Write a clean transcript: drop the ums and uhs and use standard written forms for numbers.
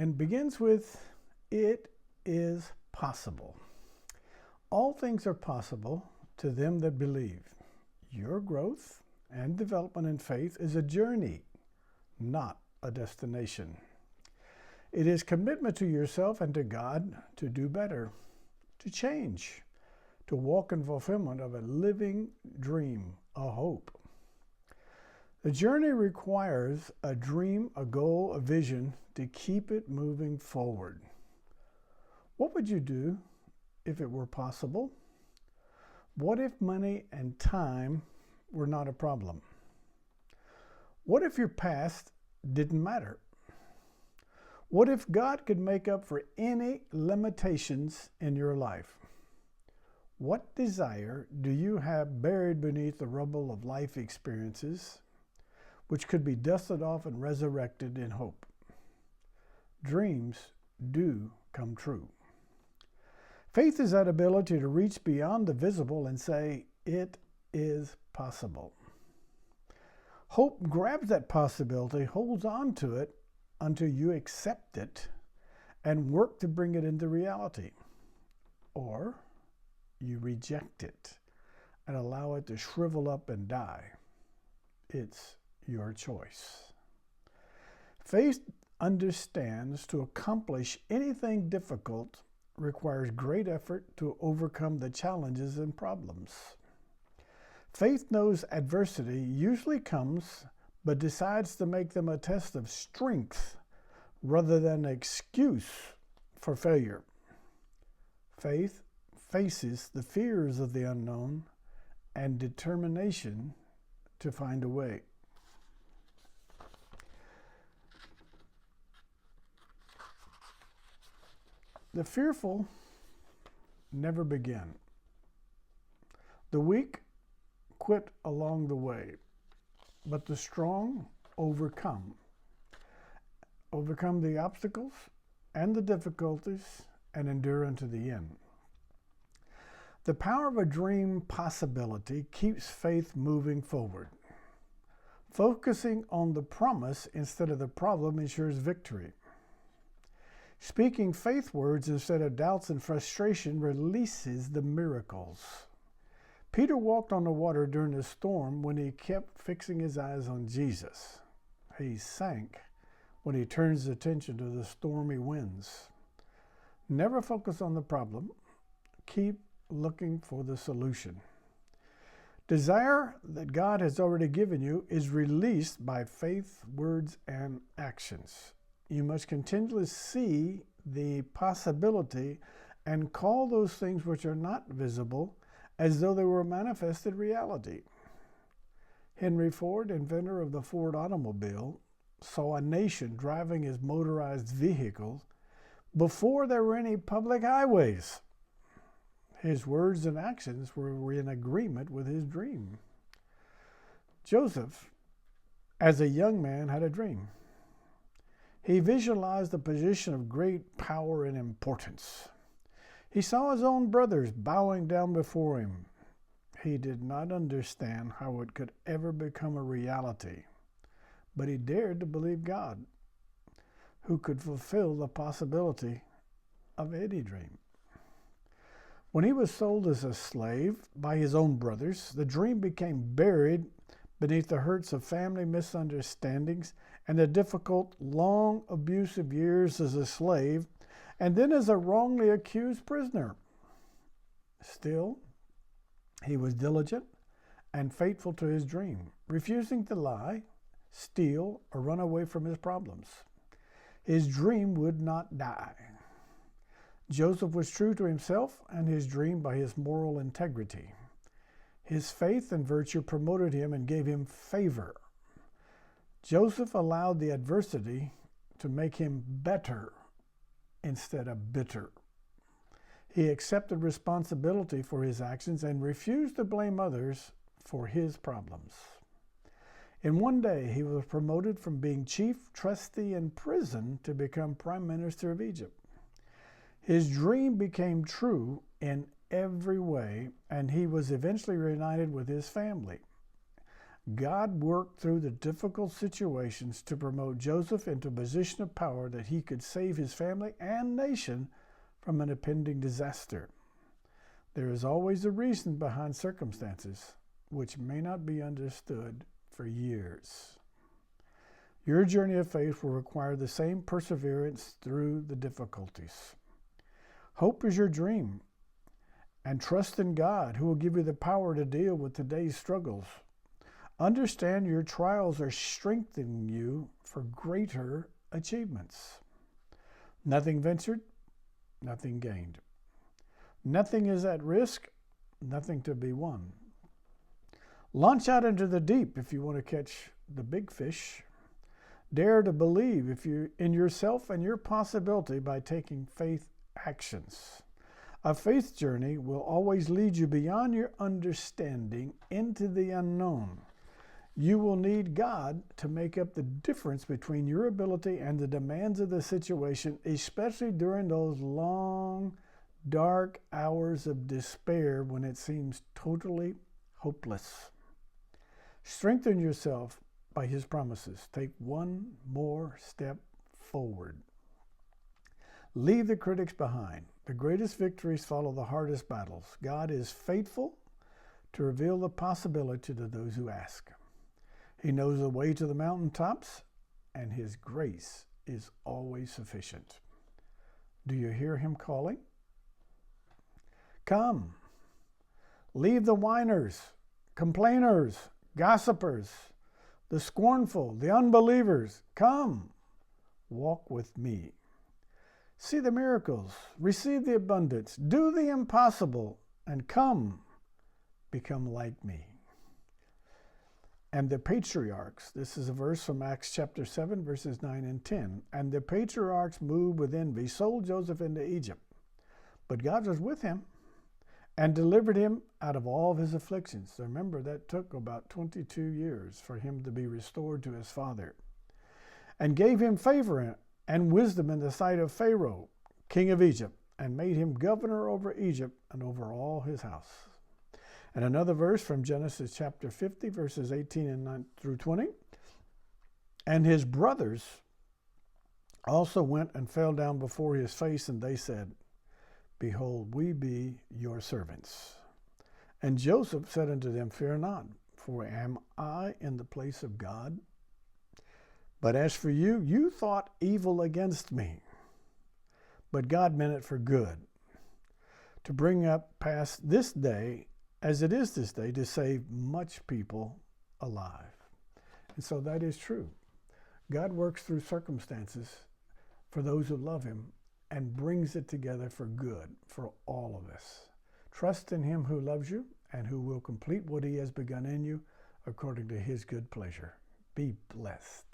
and begins with, "It is possible." All things are possible to them that believe. Your growth and development in faith is a journey, not a destination. It is commitment to yourself and to God to do better, to change, to walk in fulfillment of a living dream, a hope. The journey requires a dream, a goal, a vision to keep it moving forward. What would you do if it were possible? What if money and time were not a problem? What if your past didn't matter? What if God could make up for any limitations in your life? What desire do you have buried beneath the rubble of life experiences, which could be dusted off and resurrected in hope? Dreams do come true. Faith is that ability to reach beyond the visible and say, "It is possible." Hope grabs that possibility, holds on to it until you accept it and work to bring it into reality. Or you reject it and allow it to shrivel up and die. It's your choice. Faith understands to accomplish anything difficult requires great effort to overcome the challenges and problems. Faith knows adversity usually comes, but decides to make them a test of strength rather than an excuse for failure. Faith faces the fears of the unknown and determination to find a way. The fearful never begin. The weak quit along the way, but the strong overcome the obstacles and the difficulties and endure unto the end. The power of a dream possibility keeps faith moving forward. Focusing on the promise instead of the problem ensures victory. Speaking faith words instead of doubts and frustration releases the miracles. Peter walked on the water during the storm when he kept fixing his eyes on Jesus. He sank when he turns his attention to the stormy winds. Never focus on the problem. Keep looking for the solution. Desire that God has already given you is released by faith, words, and actions. You must continually see the possibility and call those things which are not visible as though they were manifested reality. Henry Ford, inventor of the Ford automobile, saw a nation driving his motorized vehicles before there were any public highways. His words and actions were in agreement with his dream. Joseph, as a young man, had a dream. He visualized a position of great power and importance. He saw his own brothers bowing down before him. He did not understand how it could ever become a reality, but he dared to believe God, who could fulfill the possibility of any dream. When he was sold as a slave by his own brothers, the dream became buried beneath the hurts of family misunderstandings and the difficult, long, abusive years as a slave, and then as a wrongly accused prisoner. Still, he was diligent and faithful to his dream, refusing to lie, steal, or run away from his problems. His dream would not die. Joseph was true to himself and his dream by his moral integrity. His faith and virtue promoted him and gave him favor. Joseph allowed the adversity to make him better instead of bitter. He accepted responsibility for his actions and refused to blame others for his problems. In one day, he was promoted from being chief trustee in prison to become prime minister of Egypt. His dream became true in every way, and he was eventually reunited with his family. God worked through the difficult situations to promote Joseph into a position of power that he could save his family and nation from an impending disaster. There is always a reason behind circumstances which may not be understood for years. Your journey of faith will require the same perseverance through the difficulties. Hope is your dream, and trust in God, who will give you the power to deal with today's struggles. Understand your trials are strengthening you for greater achievements. Nothing ventured, nothing gained. Nothing is at risk, nothing to be won. Launch out into the deep if you want to catch the big fish. Dare to believe in yourself and your possibility by taking faith actions. A faith journey will always lead you beyond your understanding into the unknown. You will need God to make up the difference between your ability and the demands of the situation, especially during those long, dark hours of despair when it seems totally hopeless. Strengthen yourself by His promises. Take one more step forward. Leave the critics behind. The greatest victories follow the hardest battles. God is faithful to reveal the possibility to those who ask. He knows the way to the mountaintops, and His grace is always sufficient. Do you hear Him calling? Come. Leave the whiners, complainers, gossipers, the scornful, the unbelievers. Come. Walk with me. See the miracles, receive the abundance, do the impossible, and come, become like me. And the patriarchs, this is a verse from Acts chapter 7, verses 9 and 10. And the patriarchs, moved with envy, sold Joseph into Egypt. But God was with him and delivered him out of all of his afflictions. So remember, that took about 22 years for him to be restored to his father. And gave him favor and wisdom in the sight of Pharaoh, king of Egypt, and made him governor over Egypt and over all his house. And another verse from Genesis chapter 50, verses 18 and 9 through 20. And his brothers also went and fell down before his face, and they said, Behold, we be your servants. And Joseph said unto them, Fear not, for am I in the place of God? But as for you, you thought evil against me, but God meant it for good, to bring up past this day, as it is this day, to save much people alive. And so that is true. God works through circumstances for those who love Him and brings it together for good for all of us. Trust in Him who loves you and who will complete what He has begun in you according to His good pleasure. Be blessed.